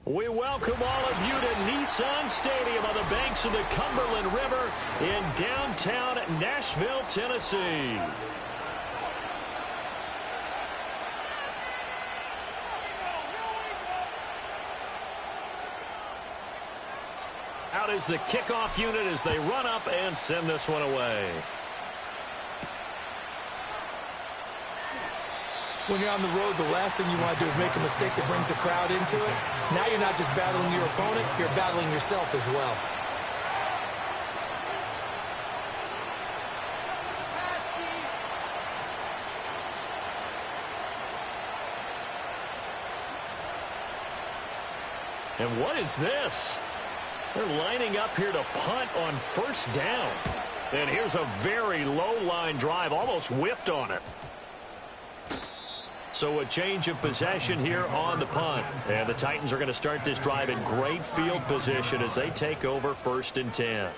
We welcome all of you to Nissan Stadium on the banks of the Cumberland River in downtown Nashville, Tennessee. Out is the kickoff unit as they run up and send this one away. When you're on the road, the last thing you want to do is make a mistake that brings the crowd into it. Now you're not just battling your opponent, you're battling yourself as well. And what is this? They're lining up here to punt on first down. And here's a very low line drive, almost whiffed on it. So a change of possession here on the punt. And the Titans are going to start this drive in great field position as they take over 1st and 10.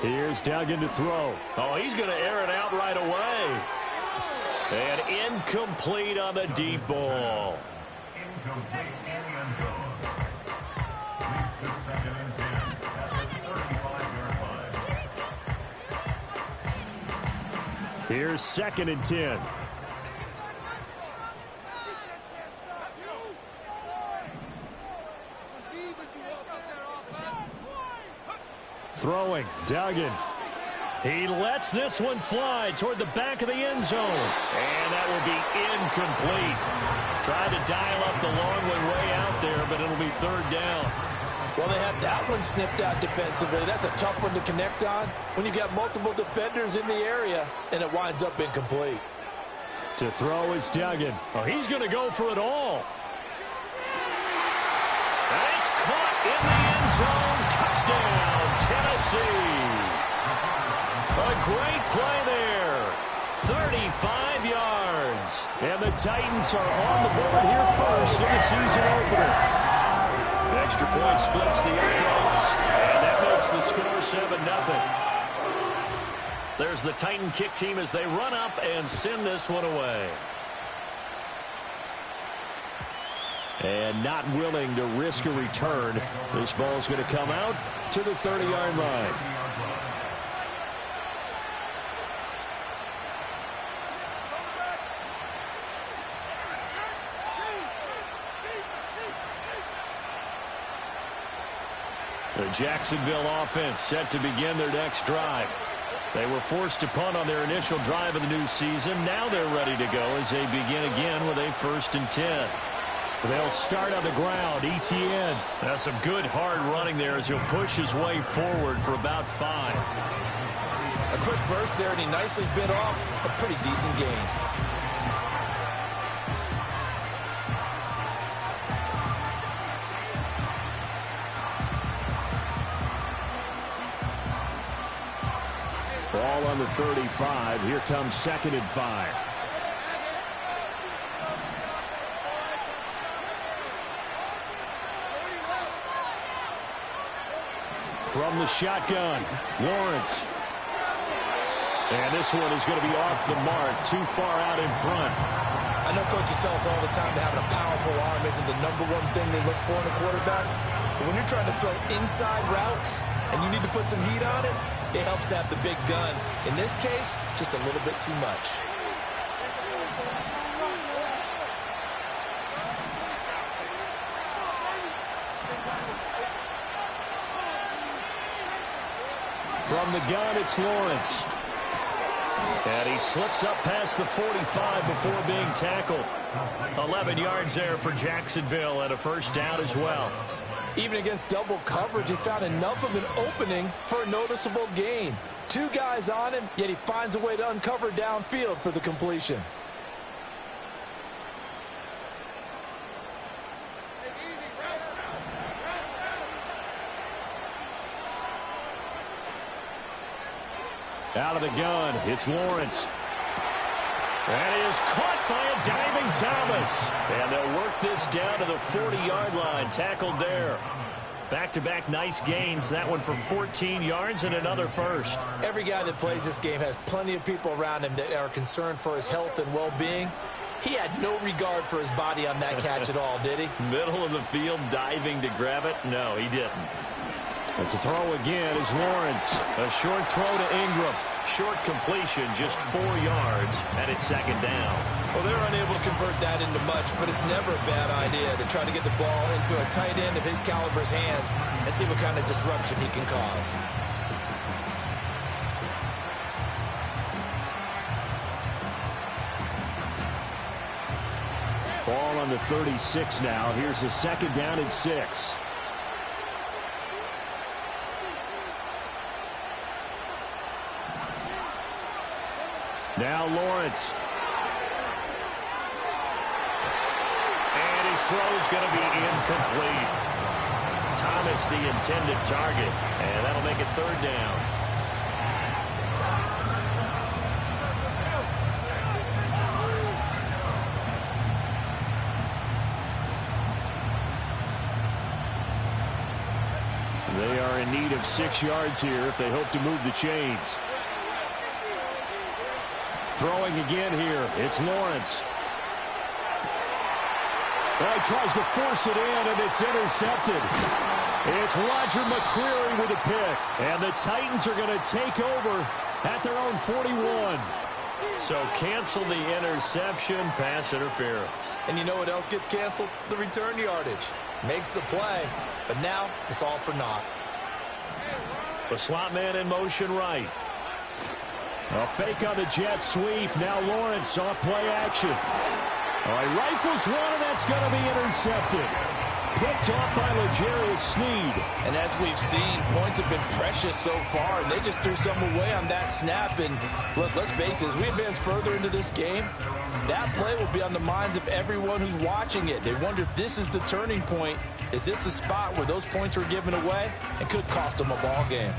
Here's Duggan to throw. Oh, he's going to air it out right away. And incomplete on the deep ball. Incomplete in the end zone. Leads to 2nd and 10 at the 35-yard line. Here's 2nd and 10. Throwing, Duggan. He lets this one fly toward the back of the end zone. And that will be incomplete. Tried to dial up the long way out there, but it'll be 3rd down. Well, they had that one snipped out defensively. That's a tough one to connect on when you got multiple defenders in the area, and it winds up incomplete. To throw is Duggan. Oh, he's going to go for it all. And it's caught in the end zone. Touchdown, Tennessee. A great play there. 35 yards. And the Titans are on the board here first in the season opener. Extra point splits the uprights. And that makes the score 7-0. There's the Titan kick team as they run up and send this one away. And not willing to risk a return. This ball's going to come out to the 30-yard line. The Jacksonville offense set to begin their next drive. They were forced to punt on their initial drive of the new season. Now they're ready to go as they begin again with a 1st and 10. They'll start on the ground. ETN. That's some good hard running there as he'll push his way forward for about 5. A quick burst there, and he nicely bit off a pretty decent gain. Ball on the 35. Here comes 2nd and 5. From the shotgun, Lawrence. And this one is going to be off the mark, too far out in front. I know coaches tell us all the time that having a powerful arm isn't the #1 thing they look for in a quarterback. But when you're trying to throw inside routes and you need to put some heat on it, it helps to have the big gun. In this case, just a little bit too much. From the gun, it's Lawrence. And he slips up past the 45 before being tackled. 11 yards there for Jacksonville and a 1st down as well. Even against double coverage, he found enough of an opening for a noticeable gain. 2 guys on him, yet he finds a way to uncover downfield for the completion. Out of the gun, it's Lawrence. And he is caught by a diving Thomas. And they'll work this down to the 40-yard line, tackled there. Back-to-back nice gains. That one for 14 yards and another first. Every guy that plays this game has plenty of people around him that are concerned for his health and well-being. He had no regard for his body on that catch at all, did he? Middle of the field, diving to grab it. No, he didn't. And to throw again is Lawrence. A short throw to Ingram. Short completion, just 4 yards, and it's second down. Well, they're unable to convert that into much, but it's never a bad idea to try to get the ball into a tight end of his caliber's hands and see what kind of disruption he can cause. Ball on the 36 now. Here's a second down and 6. Now Lawrence. And his throw's going to be incomplete. Thomas the intended target. And that'll make it third down. They are in need of 6 yards here if they hope to move the chains. Throwing again here. It's Lawrence. Well, he tries to force it in, and it's intercepted. It's Roger McCreary with a pick. And the Titans are going to take over at their own 41. So cancel the interception, pass interference. And you know what else gets canceled? The return yardage. Makes the play, but now it's all for naught. The slot man in motion right. A fake on the jet sweep. Now Lawrence off play action. All right, rifles one, and that's going to be intercepted. Picked off by L'Jarius Sneed. And as we've seen, points have been precious so far, and they just threw some away on that snap. And look, let's face it, as we advance further into this game, that play will be on the minds of everyone who's watching it. They wonder if this is the turning point. Is this the spot where those points were given away and could cost them a ball game?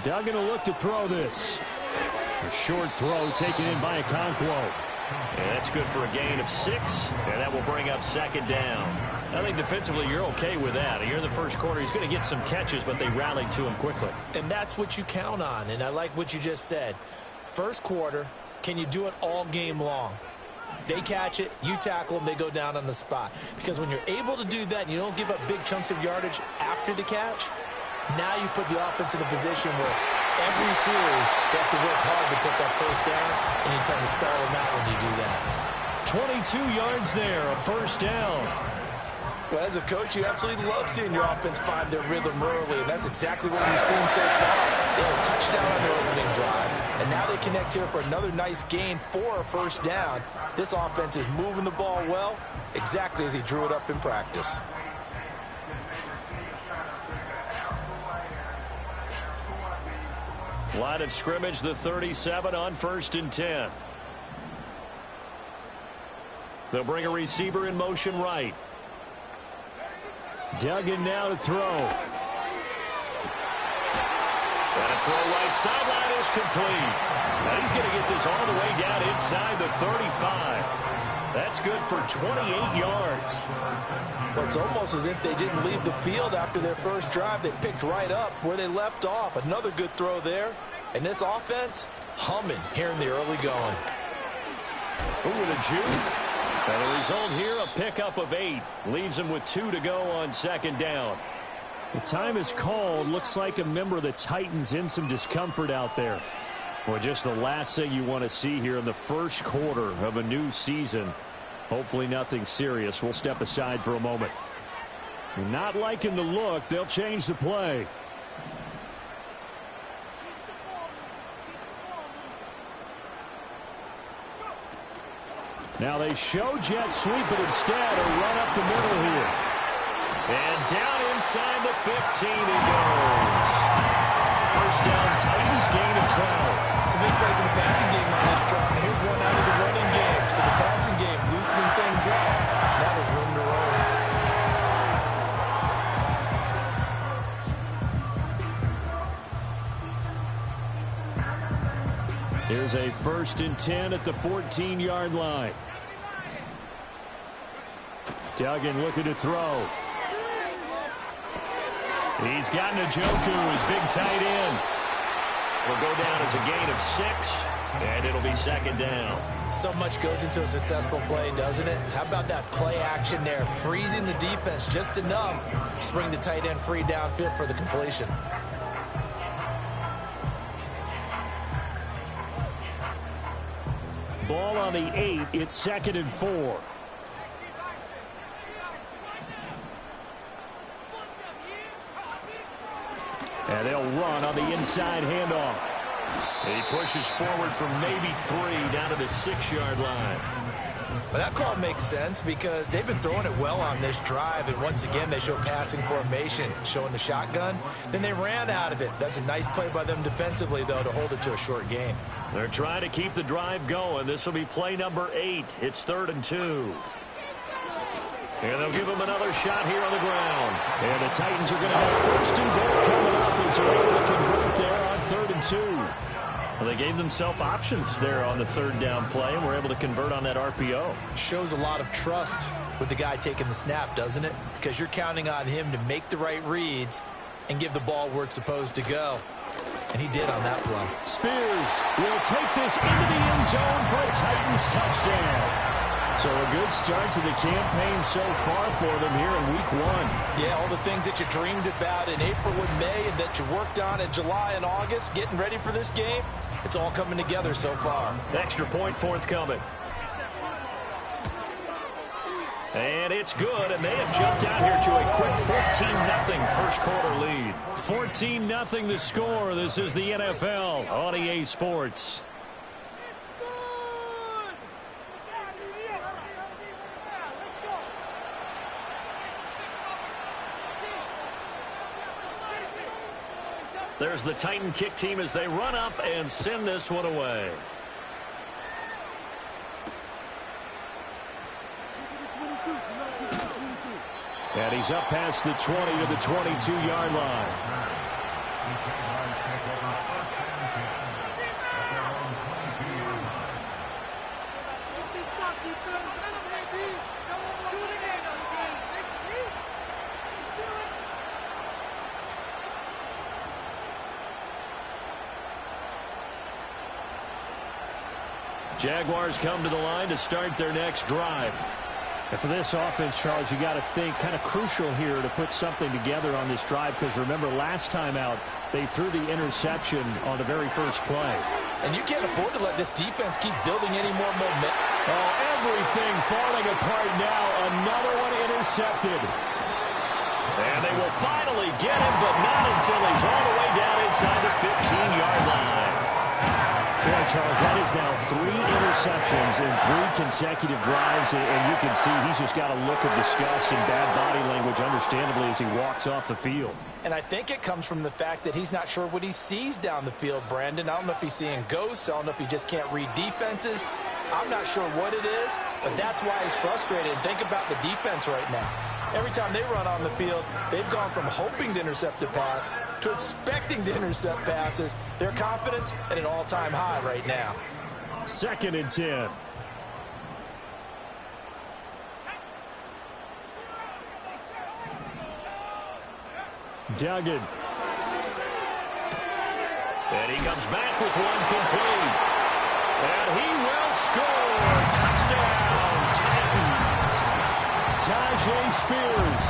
Duggan will look to throw this. A short throw taken in by Okonkwo. And that's good for a gain of 6, and that will bring up second down. I think defensively you're okay with that. You're in the first quarter. He's going to get some catches, but they rallied to him quickly. And that's what you count on, and I like what you just said. First quarter, can you do it all game long? They catch it, you tackle them, they go down on the spot. Because when you're able to do that and you don't give up big chunks of yardage after the catch, now you put the offense in a position where every series they have to work hard to put that first down, and you tend to stall them out when you do that. 22 yards there, a first down. Well, as a coach, you absolutely love seeing your offense find their rhythm early, and that's exactly what we've seen so far. They had a touchdown on their opening drive, and now they connect here for another nice gain for a first down. This offense is moving the ball well, exactly as he drew it up in practice. Line of scrimmage, the 37 on 1st and 10. They'll bring a receiver in motion right. Duggan now to throw. And a throw right sideline is complete. Now he's going to get this all the way down inside the 35. That's good for 28 yards. Well, it's almost as if they didn't leave the field after their first drive. They picked right up where they left off. Another good throw there. And this offense, humming here in the early going. Ooh, with a juke. And the result here, a pickup of 8. Leaves them with 2 to go on second down. The time is called. Looks like a member of the Titans in some discomfort out there. Well, just the last thing you want to see here in the first quarter of a new season. Hopefully nothing serious. We'll step aside for a moment. Not liking the look. They'll change the play. Now they show jet sweep, but instead a run up the middle here. And down inside the 15 he goes. First down, Titans, gain of 12. It's a big place in the passing game on this drive. Here's one out of the running game. So the passing game loosening things up. Now there's room to roll. Here's a 1st and 10 at the 14-yard line. Duggan looking to throw. He's got Njoku, his big tight end. Will go down as a gain of 6, and it'll be 2nd down. So much goes into a successful play, doesn't it? How about that play action there, freezing the defense just enough to bring the tight end free downfield for the completion. Ball on the 8. It's 2nd and 4. And they'll run on the inside handoff. He pushes forward from maybe 3 down to the 6-yard line. But that call makes sense because they've been throwing it well on this drive, and once again they show passing formation, showing the shotgun. Then they ran out of it. That's a nice play by them defensively, though, to hold it to a short game. They're trying to keep the drive going. This will be play number 8. It's 3rd and 2. And they'll give him another shot here on the ground. And the Titans are going to have 1st and goal coming up as they're able to convert there on 3rd and 2. Well, they gave themselves options there on the 3rd down play and were able to convert on that RPO. Shows a lot of trust with the guy taking the snap, doesn't it? Because you're counting on him to make the right reads and give the ball where it's supposed to go. And he did on that play. Spears will take this into the end zone for a Titans touchdown. So a good start to the campaign so far for them here in week 1. Yeah, all the things that you dreamed about in April and May and that you worked on in July and August, getting ready for this game, it's all coming together so far. Extra point forthcoming. And it's good, and they have jumped out here to a quick 14-0 first quarter lead. 14-0 the score. This is the NFL on EA Sports. There's the Titan kick team as they run up and send this one away. And he's up past the 20 to the 22-yard line. Jaguars come to the line to start their next drive. And for this offense, Charles, you got to think kind of crucial here to put something together on this drive, because remember last time out they threw the interception on the very first play. And you can't afford to let this defense keep building any more momentum. Oh, everything falling apart now. Another one intercepted. And they will finally get him, but not until he's all the way down inside the 15-yard line. Yeah, Charles, that is now 3 interceptions in 3 consecutive drives, and you can see he's just got a look of disgust and bad body language, understandably, as he walks off the field. And I think it comes from the fact that he's not sure what he sees down the field, Brandon. I don't know if he's seeing ghosts. I don't know if he just can't read defenses. I'm not sure what it is, but that's why he's frustrated. And think about the defense right now. Every time they run on the field, they've gone from hoping to intercept a pass to expecting to intercept passes. Their confidence at an all-time high right now. 2nd and 10. Duggan. And he comes back with one complete. And he will score. Touchdown, Titans. Tajay Spears,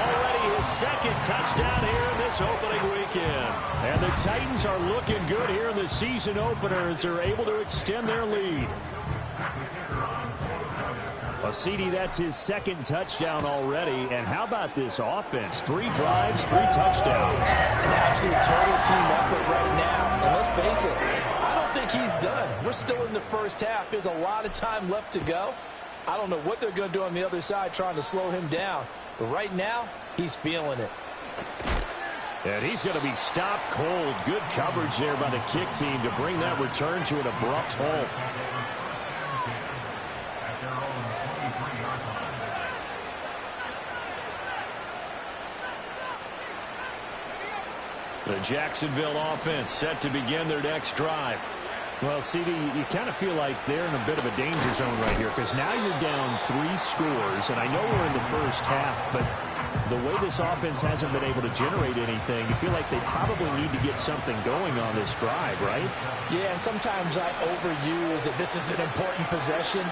already his 2nd touchdown here in this opening weekend. And the Titans are looking good here in the season opener as they're able to extend their lead. Well, CD, that's his 2nd touchdown already. And how about this offense? 3 drives, 3 touchdowns. An absolute total team effort right now. And let's face it, I don't think he's done. We're still in the first half. There's a lot of time left to go. I don't know what they're going to do on the other side trying to slow him down. But right now, he's feeling it. And he's going to be stopped cold. Good coverage there by the kick team to bring that return to an abrupt halt. The Jacksonville offense set to begin their next drive. Well, CD, you kind of feel like they're in a bit of a danger zone right here because now you're down 3 scores, and I know we're in the first half, but the way this offense hasn't been able to generate anything, you feel like they probably need to get something going on this drive, right? Yeah, and sometimes I overuse that this is an important possession,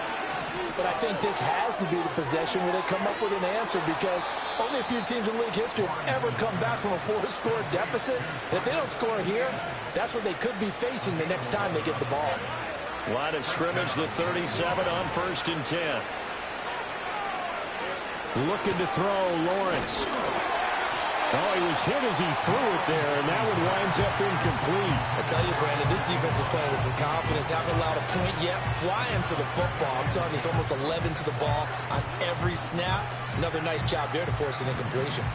but I think this has to be the possession where they come up with an answer because only a few teams in league history have ever come back from a 4-score deficit. And if they don't score here, that's what they could be facing the next time they get the ball. Line of scrimmage, the 37 on 1st and 10. Looking to throw, Lawrence. Oh, he was hit as he threw it there, and that one winds up incomplete. I tell you, Brandon, this defense is playing with some confidence. Haven't allowed a point yet. Flying to the football. I'm telling you, it's almost 11 to the ball on every snap. Another nice job there to force an incompletion.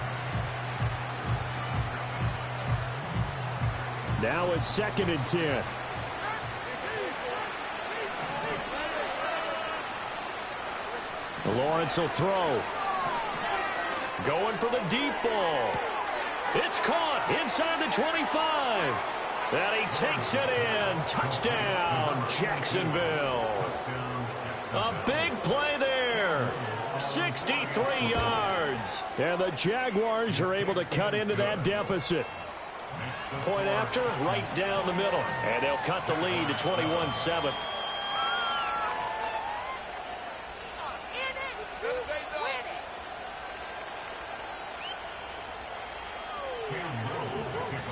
Now a 2nd and 10. Lawrence will throw. Going for the deep ball. It's caught inside the 25. And he takes it in. Touchdown, Jacksonville. A big play there. 63 yards. And the Jaguars are able to cut into that deficit. Point after, right down the middle. And they'll cut the lead to 21-7.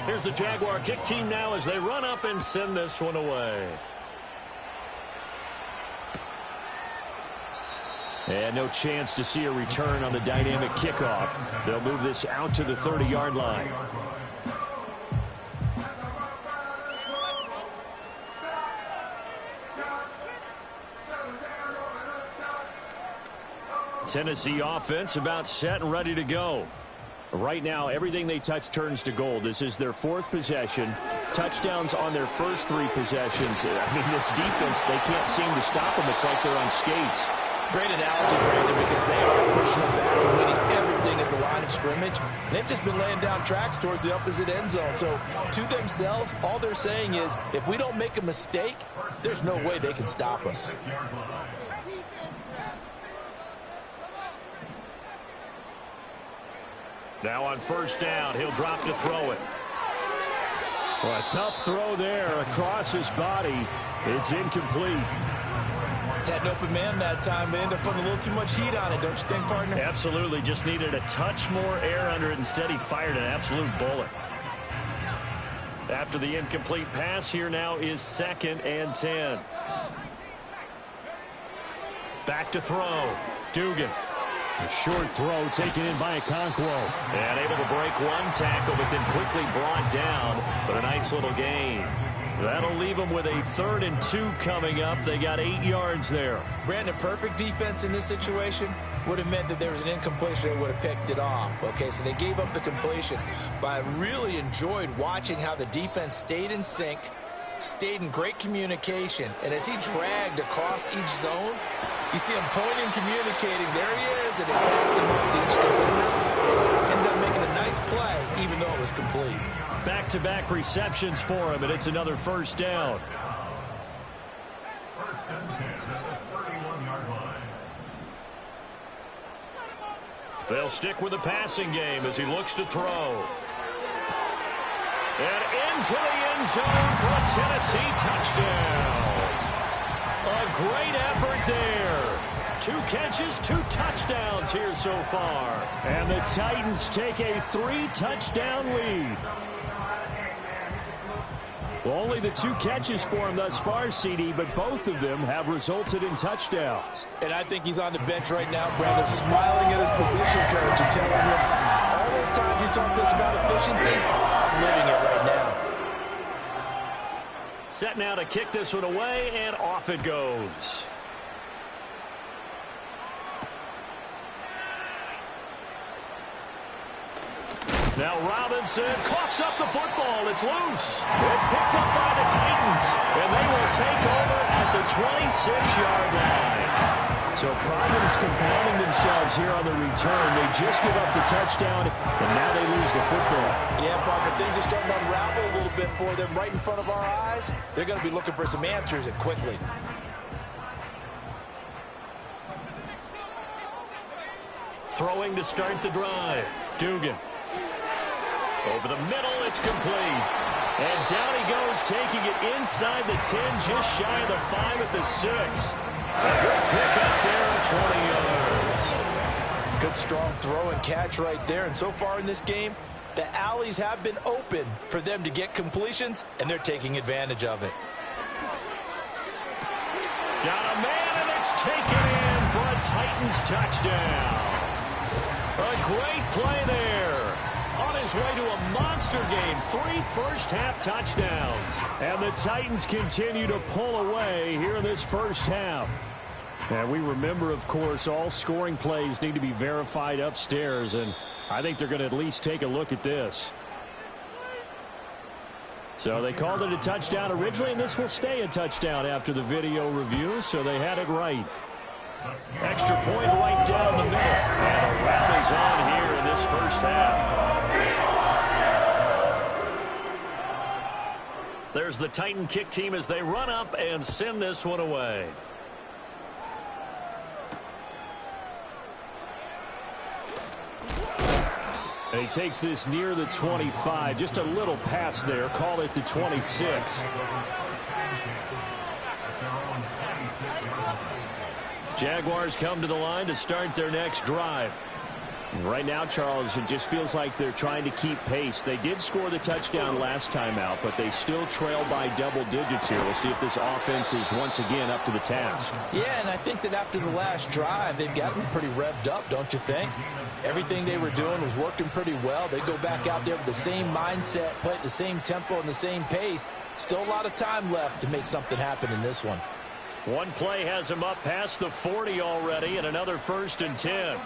Here's the Jaguar kick team now as they run up and send this one away. And no chance to see a return on the dynamic kickoff. They'll move this out to the 30-yard line. Tennessee offense about set and ready to go. Right now, everything they touch turns to gold. This is their 4th possession. Touchdowns on their first 3 possessions. I mean, this defense, they can't seem to stop them. It's like they're on skates. Great analogy, Brandon, because they are pushing them back and winning everything at the line of scrimmage. And they've just been laying down tracks towards the opposite end zone. So, to themselves, all they're saying is, if we don't make a mistake, there's no way they can stop us. Now on 1st down, he'll drop to throw it. Well, a tough throw there across his body. It's incomplete. Had an open man that time, but ended up putting a little too much heat on it, don't you think, partner? Absolutely. Just needed a touch more air under it. Instead, he fired an absolute bullet. After the incomplete pass, here now is 2nd and 10. Back to throw. Dugan. A short throw taken in by Okonkwo. And able to break one tackle, but then quickly brought down. But a nice little gain. That'll leave them with a 3rd and 2 coming up. They got 8 yards there. Brandon, perfect defense in this situation would have meant that there was an incompletion. They would have picked it off. Okay, so they gave up the completion. But I really enjoyed watching how the defense stayed in sync, stayed in great communication. And as he dragged across each zone, you see him pointing, communicating. There he is, and it passed him up to each defender. Ended up making a nice play, even though it was complete. Back-to-back receptions for him, and it's another 1st down. They'll stick with the passing game as he looks to throw. And into the end zone for a Tennessee touchdown. A great effort there. 2 catches, 2 touchdowns here so far. And the Titans take a 3-touchdown lead. Well, only the 2 catches for him thus far, CD, but both of them have resulted in touchdowns. And I think he's on the bench right now, Brandon, smiling at his position coach and telling him, all those times you talked to us about efficiency, I'm living it right now. Set now to kick this one away, and off it goes. Now Robinson coughs up the football. It's loose. It's picked up by the Titans. And they will take over at the 26-yard line. So problems compounding themselves here on the return. They just give up the touchdown, and now they lose the football. Yeah, partner, things are starting to unravel a little bit for them right in front of our eyes. They're going to be looking for some answers, and quickly. Throwing to start the drive. Dugan. Over the middle, it's complete. And down he goes, taking it inside the 10, just shy of the 5 at the 6. A good pick up there at 20 yards. Good strong throw and catch right there. And so far in this game, the alleys have been open for them to get completions, and they're taking advantage of it. Got a man, and it's taken in for a Titans touchdown. A great play there. On his way to a monster game, 3 first-half touchdowns. And the Titans continue to pull away here in this first half. And we remember, of course, all scoring plays need to be verified upstairs, and I think they're going to at least take a look at this. So they called it a touchdown originally, and this will stay a touchdown after the video review, so they had it right. Extra point right down the middle. And a rout is on here in this first half. There's the Titan kick team as they run up and send this one away. And he takes this near the 25. Just a little pass there. Call it the 26. Jaguars come to the line to start their next drive. Right now, Charles, it just feels like they're trying to keep pace. They did score the touchdown last time out, but they still trail by double digits here. We'll see if this offense is once again up to the task. Yeah, and I think that after the last drive, they've gotten pretty revved up, don't you think? Everything they were doing was working pretty well. They go back out there with the same mindset, play at the same tempo and the same pace. Still a lot of time left to make something happen in this one. One play has him up past the 40 already, and another 1st and 10.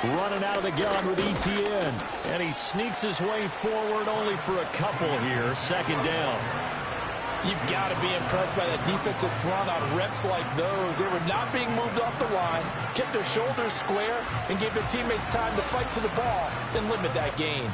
Running out of the gun with ETN. And he sneaks his way forward only for a couple here. 2nd down. You've got to be impressed by that defensive front on reps like those. They were not being moved off the line, kept their shoulders square, and gave their teammates time to fight to the ball and limit that gain.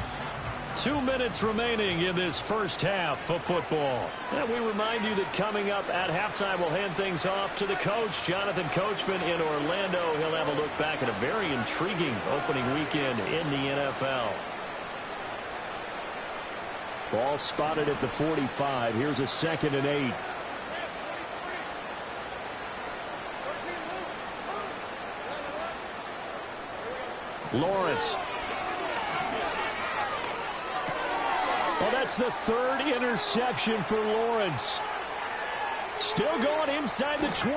2 minutes remaining in this first half of football. And we remind you that coming up at halftime, we'll hand things off to the coach, Jonathan Coachman in Orlando. He'll have a look back at a very intriguing opening weekend in the NFL. Ball spotted at the 45. Here's a 2nd and 8. Lawrence. Well, that's the 3rd interception for Lawrence. Still going inside the 20.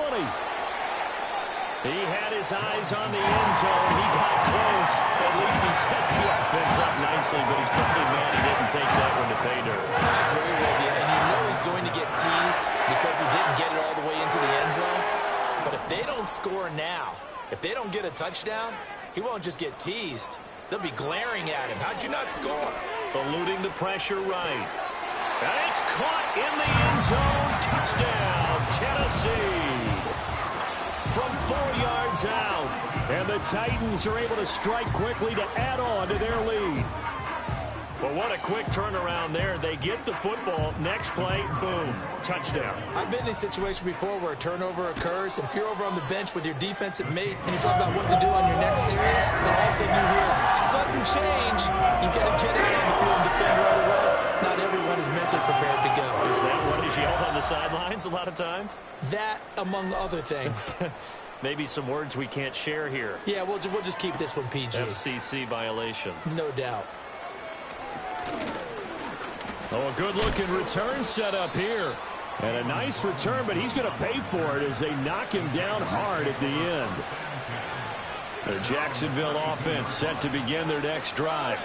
He had his eyes on the end zone. He got close. At least he set the offense up nicely, but he's probably mad he didn't take that one to pay dirt. I agree with you, and you know he's going to get teased because he didn't get it all the way into the end zone. But if they don't score now, if they don't get a touchdown, he won't just get teased. They'll be glaring at him. How'd you not score? Eluding the pressure right. And it's caught in the end zone. Touchdown, Tennessee. From 4 yards out. And the Titans are able to strike quickly to add on to their lead. Well, what a quick turnaround there. They get the football. Next play, boom, touchdown. I've been in a situation before where a turnover occurs, and if you're over on the bench with your defensive mate and you're talking about what to do on your next series, then all of a sudden you hear sudden change. You've got to get out on the field and defend right away. Not everyone is mentally prepared to go. Is that what is yelled on the sidelines a lot of times? That, among other things. Maybe some words we can't share here. Yeah, we'll just keep this one PG. FCC violation. No doubt. Oh, a good-looking return set up here. And a nice return, but he's going to pay for it as they knock him down hard at the end. The Jacksonville offense set to begin their next drive.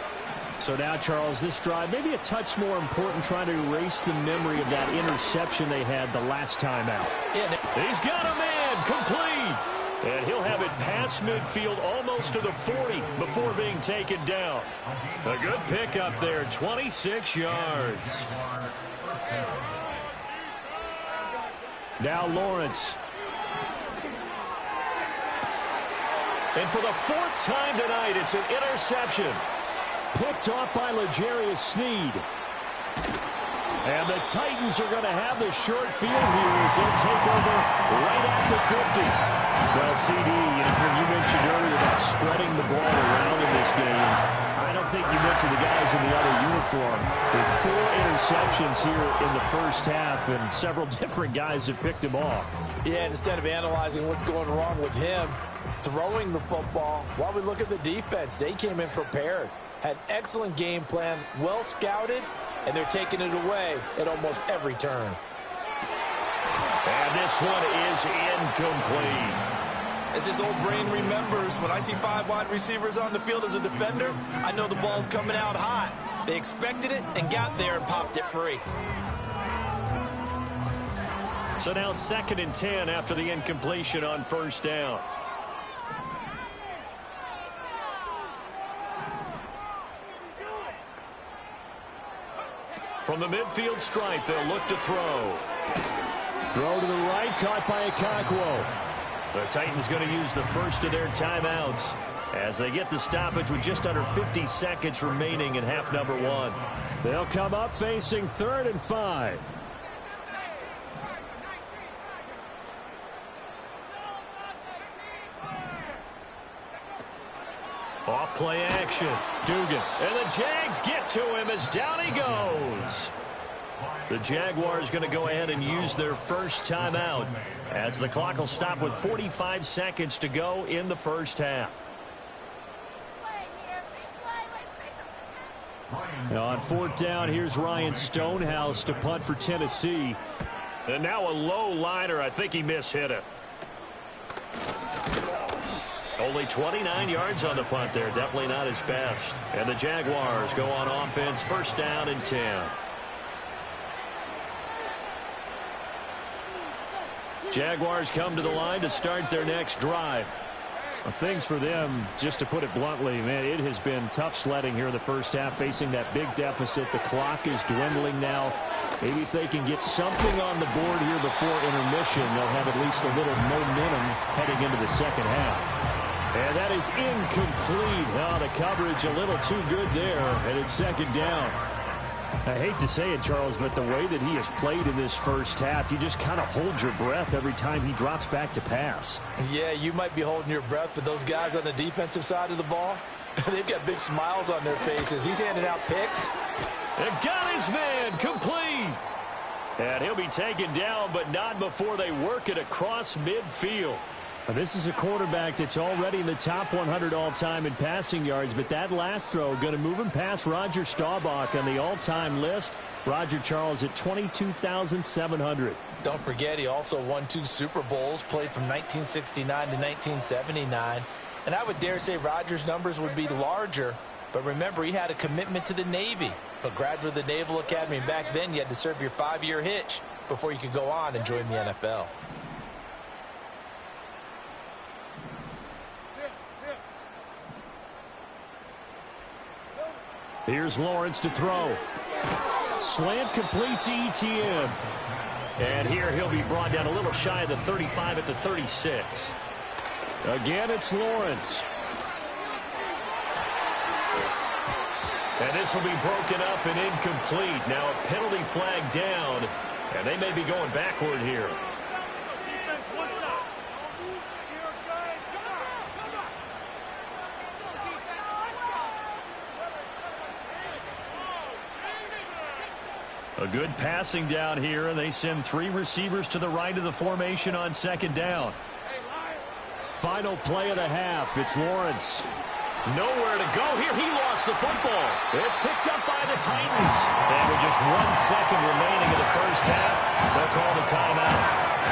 So now, Charles, this drive maybe a touch more important, trying to erase the memory of that interception they had the last time out. Yeah, he's got a man, complete. And he'll have it past midfield almost to the 40 before being taken down. A good pickup there, 26 yards. Now Lawrence. And for the fourth time tonight, it's an interception. Picked off by L'Jarius Sneed. And the Titans are going to have the short field here as they take over right at the 50. Well, CD, you mentioned earlier about spreading the ball around in this game. I don't think you mentioned the guys in the other uniform. With 4 interceptions here in the first half, and several different guys have picked him off. Yeah, instead of analyzing what's going wrong with him, throwing the football, while we look at the defense, they came in prepared. Had an excellent game plan, well scouted, and they're taking it away at almost every turn. And this one is incomplete. As this old brain remembers, when I see 5 wide receivers on the field as a defender, I know the ball's coming out hot. They expected it and got there and popped it free. So now 2nd and 10 after the incompletion on first down. From the midfield stripe, they'll look to throw. Throw to the right, caught by Okonkwo. The Titans going to use the first of their timeouts as they get the stoppage with just under 50 seconds remaining in half number 1. They'll come up facing 3rd and 5. Off play action. Dugan. And the Jags get to him as down he goes. The Jaguars going to go ahead and use their first timeout as the clock will stop with 45 seconds to go in the first half. Now on 4th down, here's Ryan Stonehouse to punt for Tennessee. And now a low liner. I think he mishit it. Only 29 yards on the punt there. Definitely not his best. And the Jaguars go on offense, 1st down and 10. Jaguars come to the line to start their next drive. Well, things for them, just to put it bluntly, man, it has been tough sledding here in the first half, facing that big deficit. The clock is dwindling now. Maybe if they can get something on the board here before intermission, they'll have at least a little momentum heading into the second half. And that is incomplete. Oh, the coverage a little too good there, and it's 2nd down. I hate to say it, Charles, but the way that he has played in this first half, you just kind of hold your breath every time he drops back to pass. Yeah, you might be holding your breath, but those guys on the defensive side of the ball, they've got big smiles on their faces. He's handing out picks. And got his man complete. And he'll be taken down, but not before they work it across midfield. This is a quarterback that's already in the top 100 all-time in passing yards, but that last throw going to move him past Roger Staubach on the all-time list. Roger Charles at 22,700. Don't forget, he also won 2 Super Bowls, played from 1969 to 1979. And I would dare say Roger's numbers would be larger, but remember, he had a commitment to the Navy. A graduate of the Naval Academy, and back then you had to serve your 5-year hitch before you could go on and join the NFL. Here's Lawrence to throw. Slant complete to ETN. And here he'll be brought down a little shy of the 35 at the 36. Again, it's Lawrence. And this will be broken up and incomplete. Now a penalty flag down, and they may be going backward here. A good passing down here, and they send 3 receivers to the right of the formation on 2nd down. Final play of the half. It's Lawrence. Nowhere to go here. He lost the football. It's picked up by the Titans. And with just 1 second remaining in the first half, they'll call the timeout.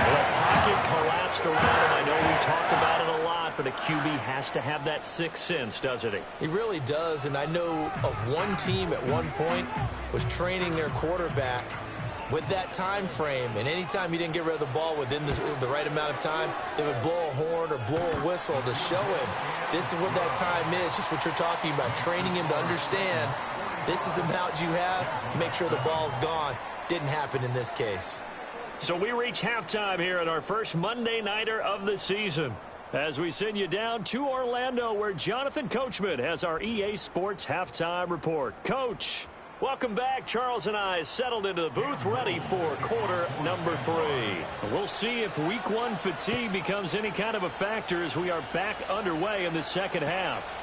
The pocket collapsed around him. I know we talk about it a lot, but a QB has to have that 6th sense, doesn't he? He really does, and I know of one team at one point was training their quarterback with that time frame, and anytime he didn't get rid of the ball within the right amount of time, they would blow a horn or blow a whistle to show him this is what that time is, just what you're talking about, training him to understand this is the amount you have, make sure the ball's gone. Didn't happen in this case. So we reach halftime here in our first Monday Nighter of the season, as we send you down to Orlando, where Jonathan Coachman has our EA Sports Halftime Report. Coach, welcome back. Charles and I settled into the booth, ready for quarter number 3. We'll see if week 1 fatigue becomes any kind of a factor as we are back underway in the second half.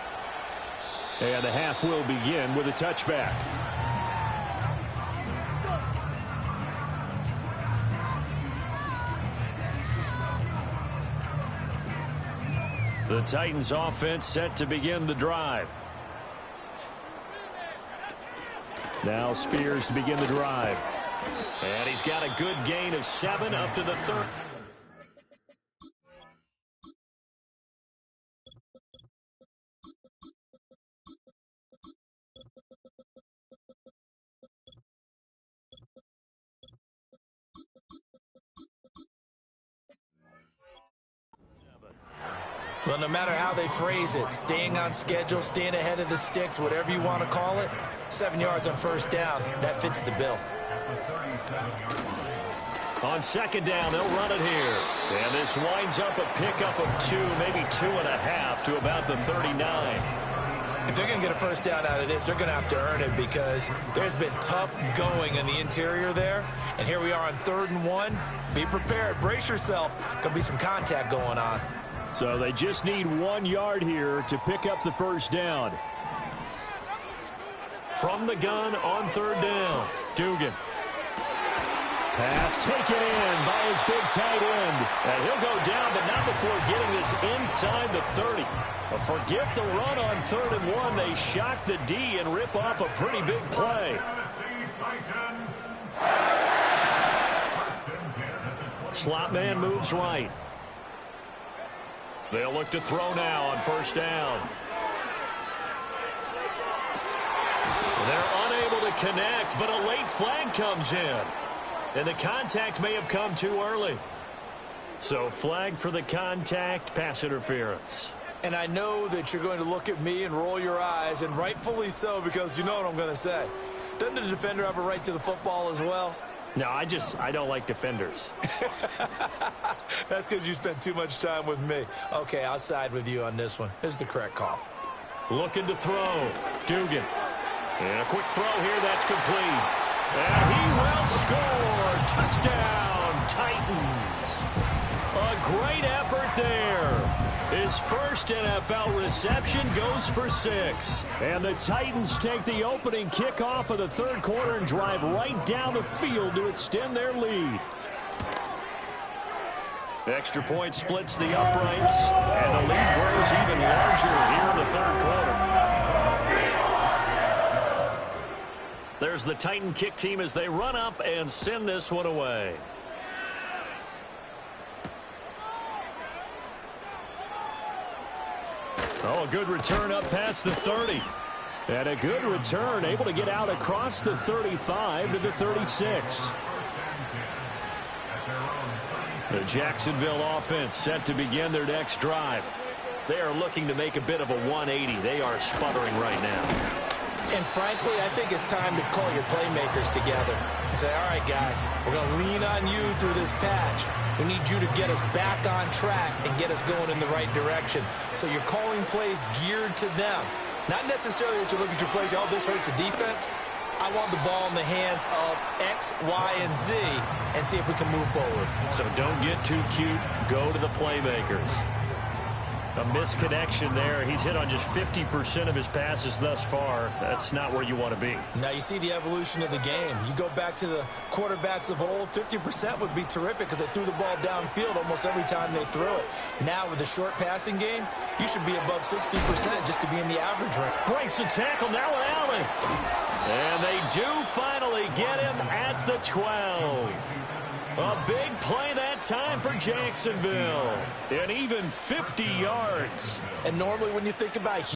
And the half will begin with a touchback. The Titans offense set to begin the drive. Now Spears to begin the drive. And he's got a good gain of 7 up to the 3rd. Well, no matter how they phrase it, staying on schedule, staying ahead of the sticks, whatever you want to call it, 7 yards on first down, that fits the bill. On second down, they'll run it here. And this winds up a pickup of 2, maybe 2.5 to about the 39. If they're going to get a first down out of this, they're going to have to earn it because there's been tough going in the interior there. And here we are on 3rd and 1. Be prepared. Brace yourself. Going to be some contact going on. So they just need 1 yard here to pick up the first down. From the gun on 3rd down, Dugan. Pass taken in by his big tight end. And he'll go down, but not before getting this inside the 30. Forget the run on 3rd and 1. They shock the D and rip off a pretty big play. Slot man moves right. They'll look to throw now on first down. They're unable to connect, but a late flag comes in. And the contact may have come too early. So flag for the contact, pass interference. And I know that you're going to look at me and roll your eyes, and rightfully so, because you know what I'm going to say. Doesn't the defender have a right to the football as well? No, I don't like defenders. That's because you spent too much time with me. Okay, I'll side with you on this one. Here's the correct call. Looking to throw. Dugan. And a quick throw here, that's complete. And he will score. Touchdown, Titans. A great effort there. His first NFL reception goes for 6. And the Titans take the opening kickoff of the 3rd quarter and drive right down the field to extend their lead. Extra point splits the uprights, and the lead grows even larger here in the 3rd quarter. There's the Titan kick team as they run up and send this one away. Oh, a good return up past the 30. And a good return, able to get out across the 35 to the 36. The Jacksonville offense set to begin their next drive. They are looking to make a bit of a 180. They are sputtering right now. And frankly, I think it's time to call your playmakers together and say, all right, guys, we're going to lean on you through this patch. We need you to get us back on track and get us going in the right direction. So you're calling plays geared to them. Not necessarily that you look at your plays, oh, this hurts the defense. I want the ball in the hands of X, Y, and Z and see if we can move forward. So don't get too cute. Go to the playmakers. A misconnection there. He's hit on just 50% of his passes thus far. That's not where you want to be. Now you see the evolution of the game. You go back to the quarterbacks of old, 50% would be terrific because they threw the ball downfield almost every time they threw it. Now with the short passing game, you should be above 60% just to be in the average range. Breaks the tackle now with Allen. And they do finally get him at the 12. A big play that time for Jacksonville. And even 50 yards. And normally when you think about